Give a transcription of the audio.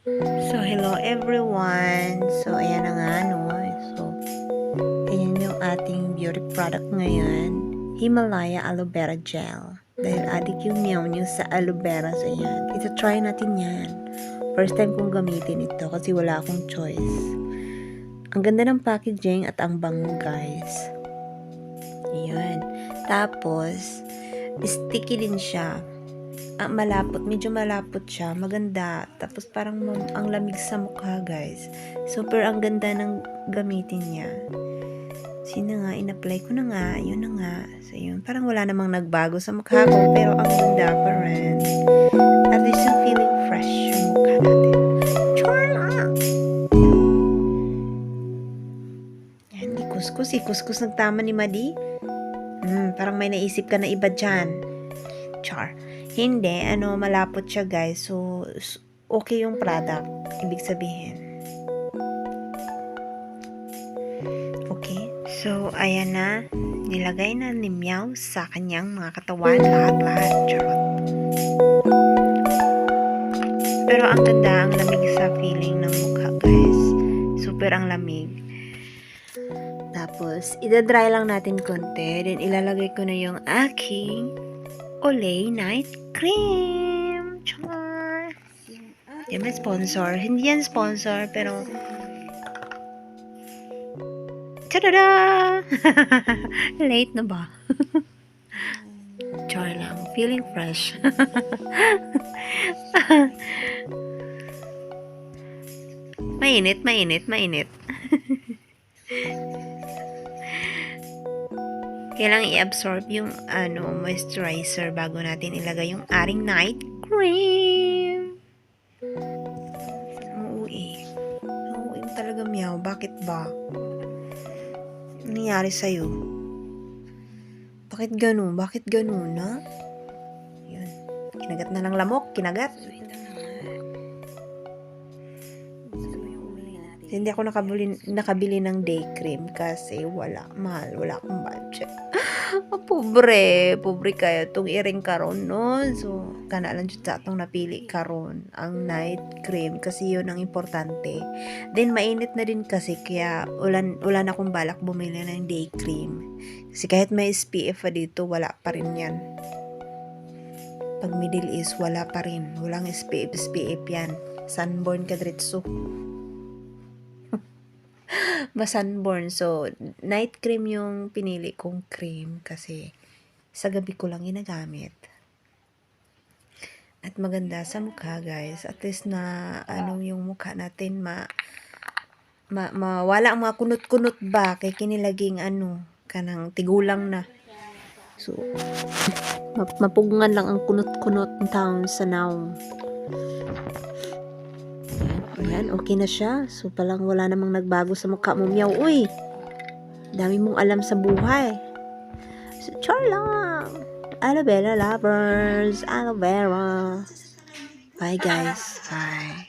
So, hello everyone. So, ayan na nga, no? So, ayan yung ating beauty product ngayon. Himalaya Aloe Vera Gel. Dahil adik yung meow nyo sa aloe vera. So, ayan. Ito-try natin yan. First time kong gamitin ito kasi wala akong choice. Ang ganda ng packaging at ang bango, guys. Ayan. Tapos, sticky din siya. Malapot, medyo malapot siya, maganda, tapos parang ang lamig sa mukha, guys. Super ang ganda ng gamitin niya. Sino nga, in-apply ko na nga, yun na nga. So yun, parang wala namang nagbago sa mukha ko, pero ang ganda pa rin. At least yung feeling fresh yung mukha natin. Chorla! Yan, ikuskus ng tama ni Madi. Parang may naisip ka na iba dyan. Char. Hindi, malapot siya, guys. So, okay yung product. Ibig sabihin. Okay. So, ayan na. Nilagay na ni Meow sa kanyang mga katawan. Lahat-lahat. Charot. Pero ang ganda, ang lamig sa feeling ng mukha, guys. Super ang lamig. Tapos, idadry lang natin konti. Then, ilalagay ko na yung aking Olay Night Cream. Char! Yan may sponsor. Hindi yan sponsor, pero tada! Late na ba? Char lang. Feeling fresh. Mainit. Kailangan i-absorb yung moisturizer bago natin ilagay yung ating night cream. Uuwi talaga, Meow. Bakit ba? Ano nangyari sa'yo? Bakit ganun, ha? Yun. Kinagat na ng lamok. Kinagat. Hindi ako nakabili ng day cream kasi mahal, wala akong budget. Pobre kaya itong iring karon, no? So, kana lang dyan sa itong napili karon ang night cream kasi yun ang importante. Then, mainit na din kasi kaya wala na akong balak bumili ng day cream. Kasi kahit may SPF dito, wala pa rin yan. Pag Middle East, wala pa rin. Walang SPF yan. Sunburn ka diretso. Sunburn. So, night cream yung pinili kong cream kasi sa gabi ko lang ginagamit. At maganda sa mukha, guys. At least na yung mukha natin wala ang mga kunot-kunot ba kay kinilaging kanang tigulang na. So, mapugungan lang ang kunot-kunot ng taon sa now. Ayan, okay na siya. So, palang wala namang nagbago sa mukha mo, Meow. Uy! Dami mong alam sa buhay. So, char lang! Aloe vera lovers! Aloe vera! Bye, guys. Bye.